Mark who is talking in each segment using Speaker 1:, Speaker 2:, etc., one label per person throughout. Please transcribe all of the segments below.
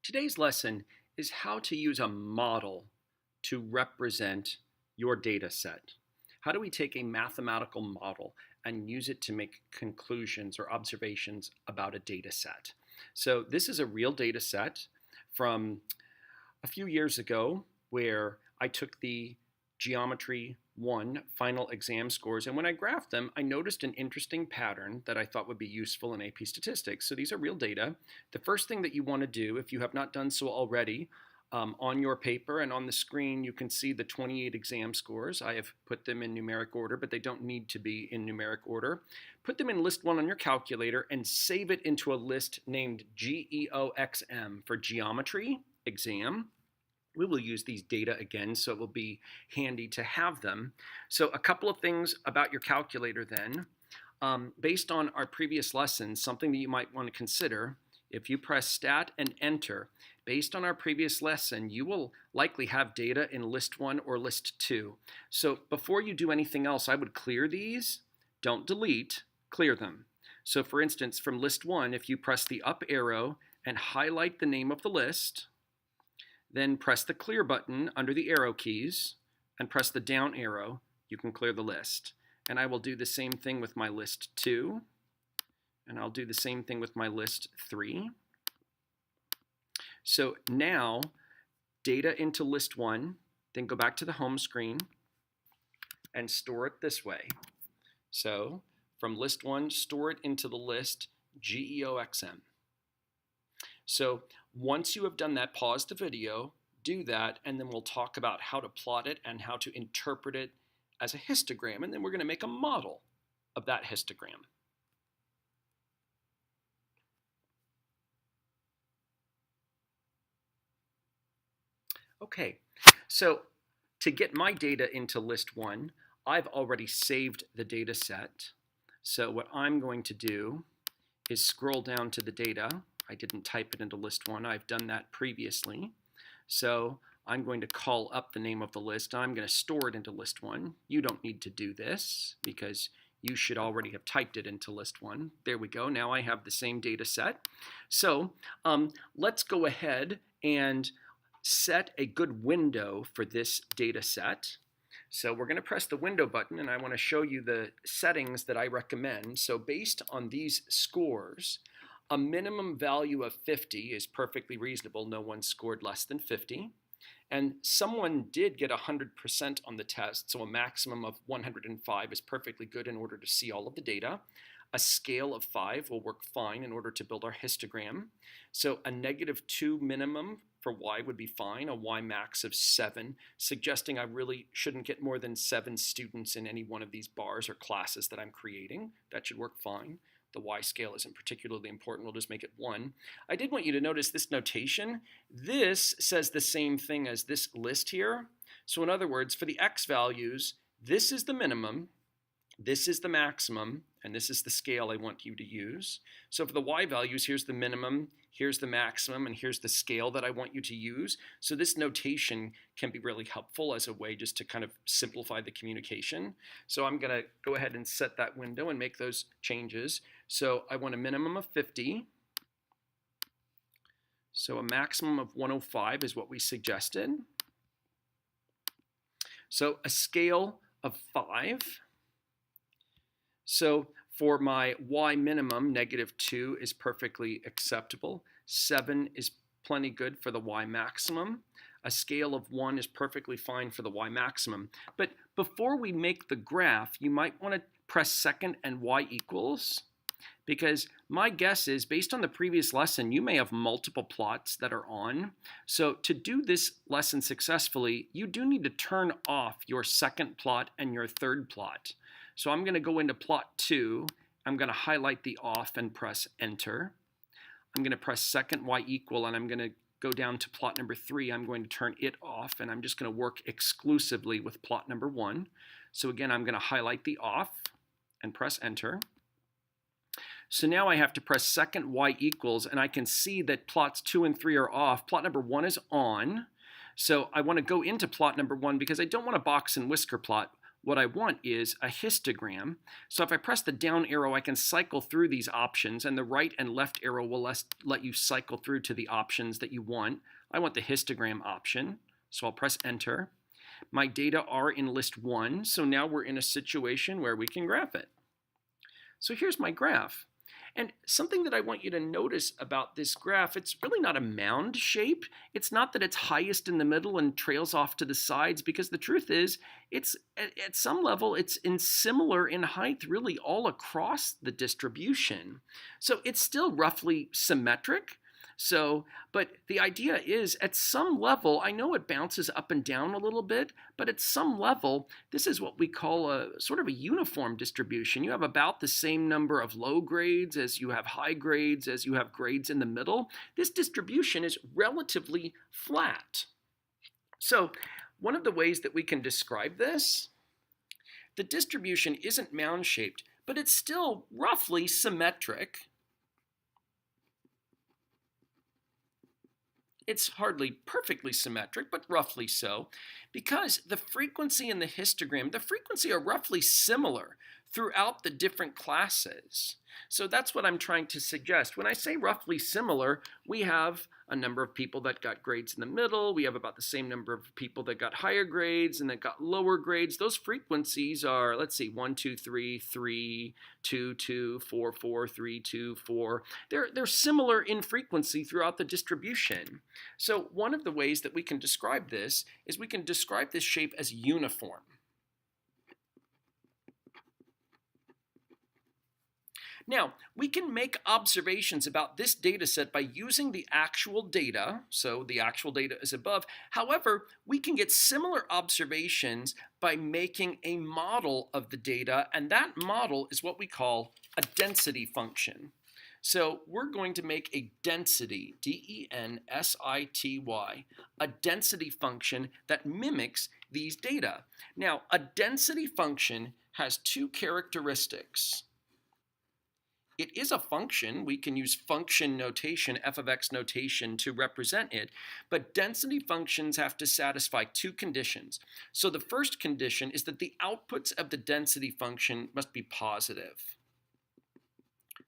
Speaker 1: Today's lesson is how to use a model to represent your data set. How do we take a mathematical model and use it to make conclusions or observations about a data set? So this is a real data set from a few years ago where I took the Geometry 1 final exam scores, and when I graphed them, I noticed an interesting pattern that I thought would be useful in AP statistics. So these are real data. The first thing that you want to do, if you have not done so already, on your paper and on the screen, you can see the 28 exam scores. I have put them in numeric order, but they don't need to be in numeric order. Put them in list 1 on your calculator and save it into a list named GEOXM for geometry exam. We will use these data again, so it will be handy to have them. So a couple of things about your calculator then. Based on our previous lessons, something that you might want to consider, if you press Stat and Enter, based on our previous lesson, you will likely have data in list 1 or list 2. So before you do anything else, I would clear these. Don't delete, clear them. So for instance, from list 1, if you press the up arrow and highlight the name of the list, then press the clear button under the arrow keys and press the down arrow, you can clear the list. And I will do the same thing with my list 2, and I'll do the same thing with my list 3. So now, data into list 1, then go back to the home screen and store it this way. So from list 1, store it into the list GEOXM. So once you have done that, pause the video, do that, and then we'll talk about how to plot it and how to interpret it as a histogram, and then we're going to make a model of that histogram. Okay, so to get my data into list 1, I've already saved the data set. So what I'm going to do is scroll down to the data. I didn't type it into list 1. I've done that previously. So I'm going to call up the name of the list. I'm going to store it into list 1. You don't need to do this because you should already have typed it into list 1. There we go. Now I have the same data set. So let's go ahead and set a good window for this data set. So we're going to press the window button, and I want to show you the settings that I recommend. So based on these scores, a minimum value of 50 is perfectly reasonable. No one scored less than 50. And someone did get 100% on the test, so a maximum of 105 is perfectly good in order to see all of the data. A scale of 5 will work fine in order to build our histogram. So a -2 minimum for y would be fine, a y max of 7, suggesting I really shouldn't get more than 7 students in any one of these bars or classes that I'm creating. That should work fine. The y scale isn't particularly important. We'll just make it 1. I did want you to notice this notation. This says the same thing as this list here. So in other words, for the x values, this is the minimum, this is the maximum, and this is the scale I want you to use. So for the y values, here's the minimum, here's the maximum, and here's the scale that I want you to use. So this notation can be really helpful as a way just to kind of simplify the communication. So I'm going to go ahead and set that window and make those changes. So I want a minimum of 50. So a maximum of 105 is what we suggested. So a scale of 5. So for my y minimum, -2 is perfectly acceptable. 7 is plenty good for the y maximum. A scale of 1 is perfectly fine for the y maximum. But before we make the graph, you might want to press second and y equals, because my guess is, based on the previous lesson, you may have multiple plots that are on. So to do this lesson successfully, you do need to turn off your second plot and your third plot. So I'm going to go into plot 2. I'm going to highlight the off and press enter. I'm going to press second y equal, and I'm going to go down to plot number 3. I'm going to turn it off, and I'm just going to work exclusively with plot number 1. So again, I'm going to highlight the off and press enter. So now I have to press second y equals, and I can see that plots 2 and 3 are off. Plot number 1 is on. So I want to go into plot number 1 because I don't want a box and whisker plot. what I want is a histogram. So if I press the down arrow, I can cycle through these options, and the right and left arrow will let you cycle through to the options that you want. I want the histogram option, so I'll press enter. My data are in list 1, so now we're in a situation where we can graph it. So here's my graph. And something that I want you to notice about this graph, it's really not a mound shape. It's not that it's highest in the middle and trails off to the sides, because the truth is, it's at some level, it's similar in height really all across the distribution. So it's still roughly symmetric. But the idea is, at some level, I know it bounces up and down a little bit, but at some level, this is what we call a sort of a uniform distribution. You have about the same number of low grades as you have high grades, as you have grades in the middle. This distribution is relatively flat. So one of the ways that we can describe this, the distribution isn't mound-shaped, but it's still roughly symmetric. It's hardly perfectly symmetric, but roughly so, because the frequency and the histogram, the frequency are roughly similar throughout the different classes. So that's what I'm trying to suggest. When I say roughly similar, we have a number of people that got grades in the middle. We have about the same number of people that got higher grades and that got lower grades. Those frequencies are, let's see, 1, 2, 3, 3, 2, 2, 4, 4, 3, 2, 4. They're similar in frequency throughout the distribution. So one of the ways that we can describe this is we can describe this shape as uniform. Now, we can make observations about this data set by using the actual data, so the actual data is above. However, we can get similar observations by making a model of the data, and that model is what we call a density function. So we're going to make a density, D-E-N-S-I-T-Y, a density function that mimics these data. Now, a density function has two characteristics. It is a function. We can use function notation, f of x notation, to represent it. But density functions have to satisfy two conditions. So the first condition is that the outputs of the density function must be positive.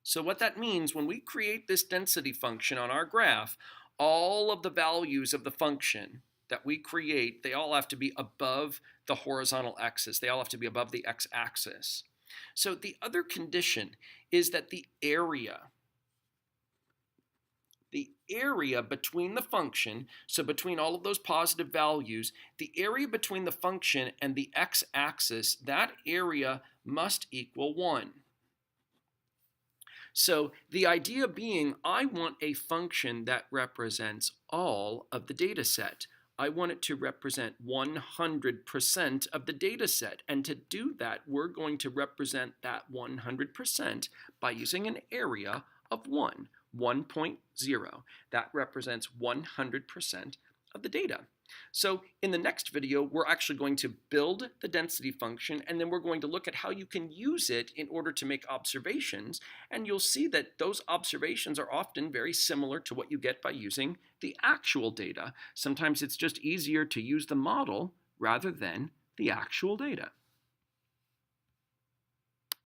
Speaker 1: So what that means, when we create this density function on our graph, all of the values of the function that we create, they all have to be above the horizontal axis. They all have to be above the x-axis. So the other condition is that the area between the function, so between all of those positive values, the area between the function and the x-axis, that area must equal 1. So the idea being, I want a function that represents all of the data set. I want it to represent 100% of the data set. And to do that, we're going to represent that 100% by using an area of 1, 1.0. That represents 100% of the data. So in the next video, we're actually going to build the density function, and then we're going to look at how you can use it in order to make observations. And you'll see that those observations are often very similar to what you get by using the actual data. Sometimes it's just easier to use the model rather than the actual data.